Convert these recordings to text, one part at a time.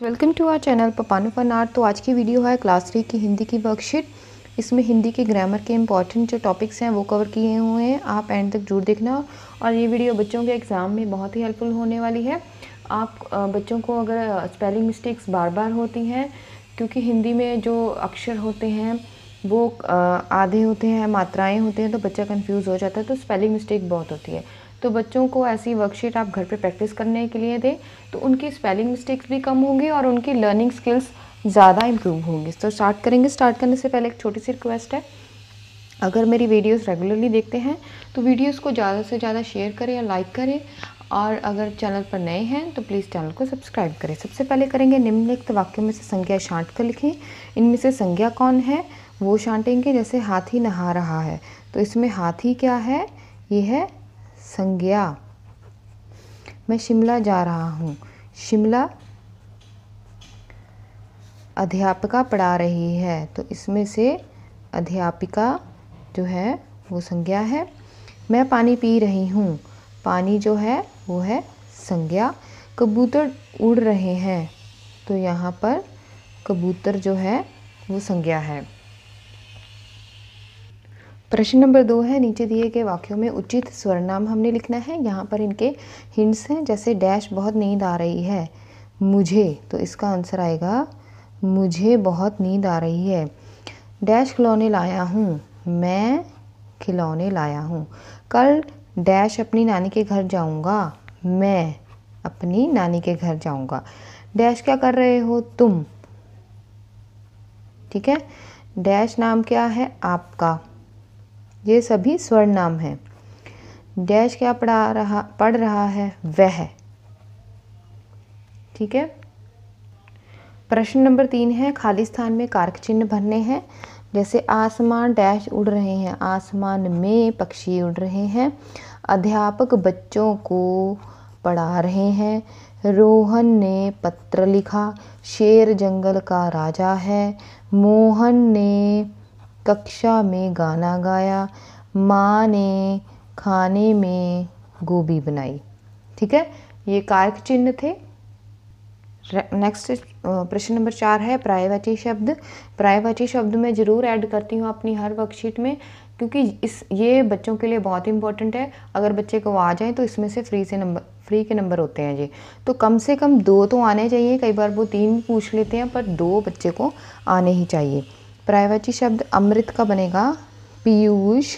Welcome to our channel पपानू fun art. तो आज की वीडियो है क्लास 3 की हिंदी की वर्कशीट। इसमें हिंदी के ग्रामर के इंपॉर्टेंट जो टॉपिक्स हैं वो कवर किए हुए हैं। आप एंड तक जरूर देखना और ये वीडियो बच्चों के एग्ज़ाम में बहुत ही हेल्पफुल होने वाली है। आप बच्चों को अगर स्पेलिंग मिस्टेक्स बार बार होती हैं, क्योंकि हिंदी में जो अक्षर होते हैं वो आधे होते हैं, मात्राएँ होते हैं, तो बच्चा कन्फ्यूज़ हो जाता है, तो स्पेलिंग मिस्टेक बहुत होती है। तो बच्चों को ऐसी वर्कशीट आप घर पे प्रैक्टिस करने के लिए दें तो उनकी स्पेलिंग मिस्टेक्स भी कम होंगी और उनकी लर्निंग स्किल्स ज़्यादा इम्प्रूव होंगी। तो स्टार्ट करेंगे। स्टार्ट करने से पहले एक छोटी सी रिक्वेस्ट है, अगर मेरी वीडियोस रेगुलरली देखते हैं तो वीडियोस को ज़्यादा से ज़्यादा शेयर करें या लाइक करें, और अगर चैनल पर नए हैं तो प्लीज़ चैनल को सब्सक्राइब करें। सबसे पहले करेंगे निम्नलिखित वाक्यों में से संज्ञा छांट कर लिखें। इनमें से संज्ञा कौन है वो छांटेंगे। जैसे हाथी नहा रहा है, तो इसमें हाथी क्या है, ये है संज्ञा। मैं शिमला जा रहा हूँ, शिमला अध्यापिका पढ़ा रही है, तो इसमें से अध्यापिका जो है वो संज्ञा है। मैं पानी पी रही हूँ, पानी जो है वो है संज्ञा। कबूतर उड़ रहे हैं, तो यहाँ पर कबूतर जो है वो संज्ञा है। प्रश्न नंबर 2 है, नीचे दिए गए वाक्यों में उचित स्वरनाम हमने लिखना है। यहाँ पर इनके हिंट्स हैं, जैसे डैश बहुत नींद आ रही है, मुझे, तो इसका आंसर आएगा मुझे बहुत नींद आ रही है। डैश खिलौने लाया हूँ, मैं खिलौने लाया हूँ। कल डैश अपनी नानी के घर जाऊँगा, मैं अपनी नानी के घर जाऊँगा। डैश क्या कर रहे हो तुम, ठीक है। डैश नाम क्या है आपका, ये सभी स्वर नाम हैं। डैश क्या पढ़ रहा है वह, ठीक है। प्रश्न नंबर 3 है, खाली स्थान में कारक चिन्ह भरने हैं। जैसे आसमान डैश उड़ रहे हैं, आसमान में पक्षी उड़ रहे हैं। अध्यापक बच्चों को पढ़ा रहे हैं। रोहन ने पत्र लिखा, शेर जंगल का राजा है। मोहन ने कक्षा में गाना गाया, माँ ने खाने में गोभी बनाई, ठीक है। ये कारक चिन्ह थे। नेक्स्ट प्रश्न नंबर 4 है, पर्यायवाची शब्द। पर्यायवाची शब्द मैं ज़रूर ऐड करती हूँ अपनी हर वर्कशीट में, क्योंकि ये बच्चों के लिए बहुत इंपॉर्टेंट है। अगर बच्चे को आ जाए तो इसमें से फ्री के नंबर होते हैं जी, तो कम से कम 2 तो आने चाहिए। कई बार वो 3 पूछ लेते हैं, पर 2 बच्चे को आने ही चाहिए। पर्यायवाची शब्द अमृत का बनेगा पीयूष,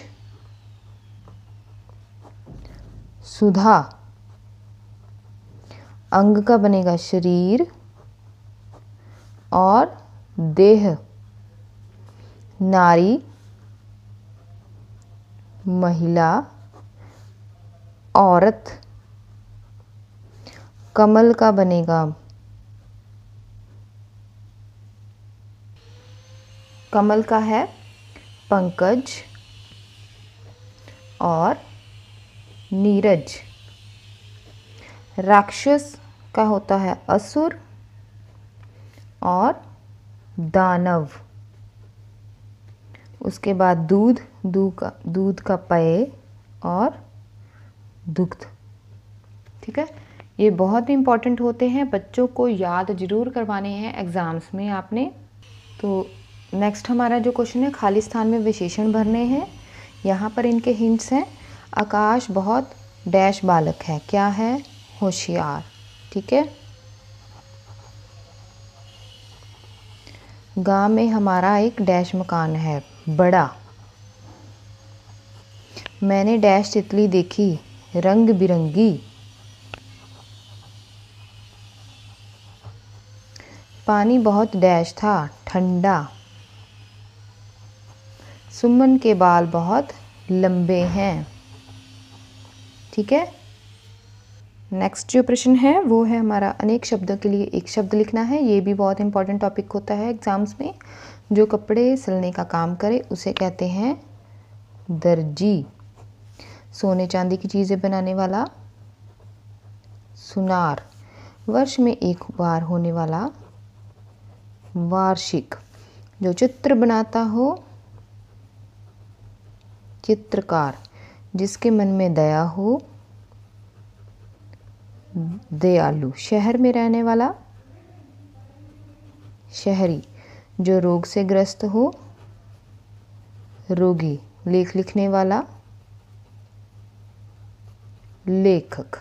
सुधा। अंग का बनेगा शरीर और देह। नारी, महिला, औरत। कमल का बनेगा, कमल का है पंकज और नीरज। राक्षस का होता है असुर और दानव। उसके बाद दूध का पेय और दुग्ध, ठीक है। ये बहुत इंपॉर्टेंट होते हैं, बच्चों को याद जरूर करवाने हैं एग्ज़ाम्स में आपने। तो नेक्स्ट हमारा जो क्वेश्चन है, खाली स्थान में विशेषण भरने हैं। यहाँ पर इनके हिंट्स हैं। आकाश बहुत डैश बालक है, क्या है, होशियार, ठीक है। गांव में हमारा एक डैश मकान है, बड़ा। मैंने डैश तितली देखी, रंग बिरंगी। पानी बहुत डैश था, ठंडा। सुमन के बाल बहुत लंबे हैं, ठीक है। नेक्स्ट जो प्रश्न है वो है हमारा, अनेक शब्दों के लिए एक शब्द लिखना है। ये भी बहुत इंपॉर्टेंट टॉपिक होता है एग्जाम्स में। जो कपड़े सिलने का काम करे उसे कहते हैं दर्जी। सोने चांदी की चीज़ें बनाने वाला सुनार। वर्ष में एक बार होने वाला वार्षिक। जो चित्र बनाता हो चित्रकार। जिसके मन में दया हो दयालु। शहर में रहने वाला शहरी। जो रोग से ग्रस्त हो, रोगी। लेख लिखने वाला, लेखक।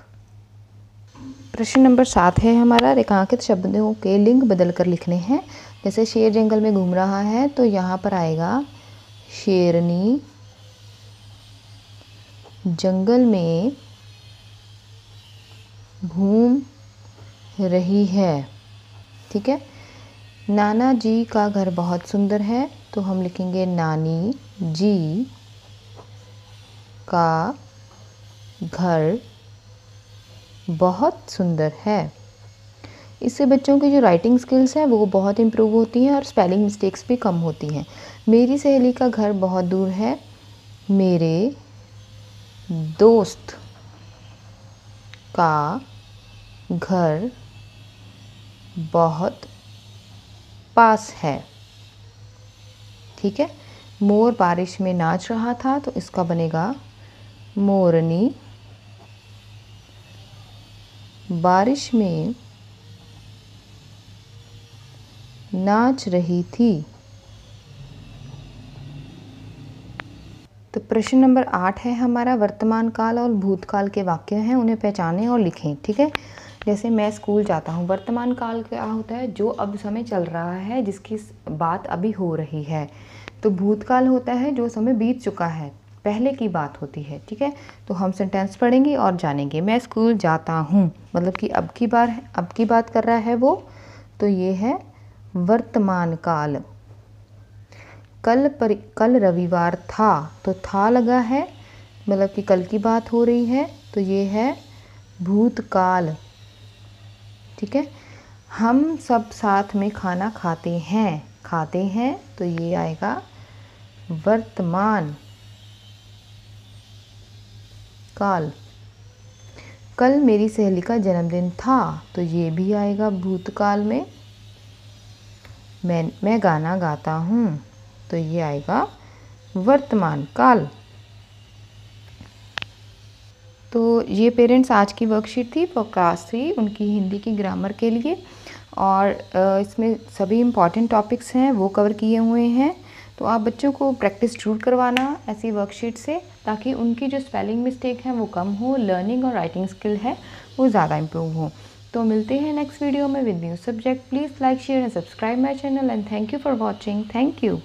प्रश्न नंबर 7 है हमारा, रेखांकित शब्दों के लिंग बदल कर लिखने हैं। जैसे शेर जंगल में घूम रहा है तो यहाँ पर आएगा शेरनी जंगल में घूम रही है। ठीक है। नाना जी का घर बहुत सुंदर है तो हम लिखेंगे नानी जी का घर बहुत सुंदर है। इससे बच्चों की जो राइटिंग स्किल्स हैं वो बहुत इम्प्रूव होती हैं और स्पेलिंग मिस्टेक्स भी कम होती हैं। मेरी सहेली का घर बहुत दूर है, मेरे दोस्त का घर बहुत पास है। ठीक है। मोर बारिश में नाच रहा था तो इसका बनेगा मोरनी बारिश में नाच रही थी। तो प्रश्न नंबर 8 है हमारा, वर्तमान काल और भूतकाल के वाक्य हैं, उन्हें पहचानें और लिखें। ठीक है। जैसे मैं स्कूल जाता हूँ, वर्तमान काल क्या होता है? जो अब समय चल रहा है, जिसकी बात अभी हो रही है। तो भूतकाल होता है जो समय बीत चुका है, पहले की बात होती है। ठीक है। तो हम सेंटेंस पढ़ेंगे और जानेंगे। मैं स्कूल जाता हूँ मतलब कि अब की बात कर रहा है वो, तो ये है वर्तमान काल। कल रविवार था तो था लगा है, मतलब कि कल की बात हो रही है, तो ये है भूतकाल। ठीक है। हम सब साथ में खाना खाते हैं तो ये आएगा वर्तमान काल। कल मेरी सहेली का जन्मदिन था तो ये भी आएगा भूतकाल में। मैं गाना गाता हूँ तो ये आएगा वर्तमान काल। तो ये पेरेंट्स आज की वर्कशीट थी फॉर क्लास 3 उनकी हिंदी की ग्रामर के लिए, और इसमें सभी इम्पॉर्टेंट टॉपिक्स हैं वो कवर किए हुए हैं। तो आप बच्चों को प्रैक्टिस जरूर करवाना ऐसी वर्कशीट से, ताकि उनकी जो स्पेलिंग मिस्टेक है वो कम हो, लर्निंग और राइटिंग स्किल है वो ज़्यादा इम्प्रूव हो। तो मिलते हैं नेक्स्ट वीडियो में with new subject. Please like, share and subscribe my channel and thank you for watching. Thank you.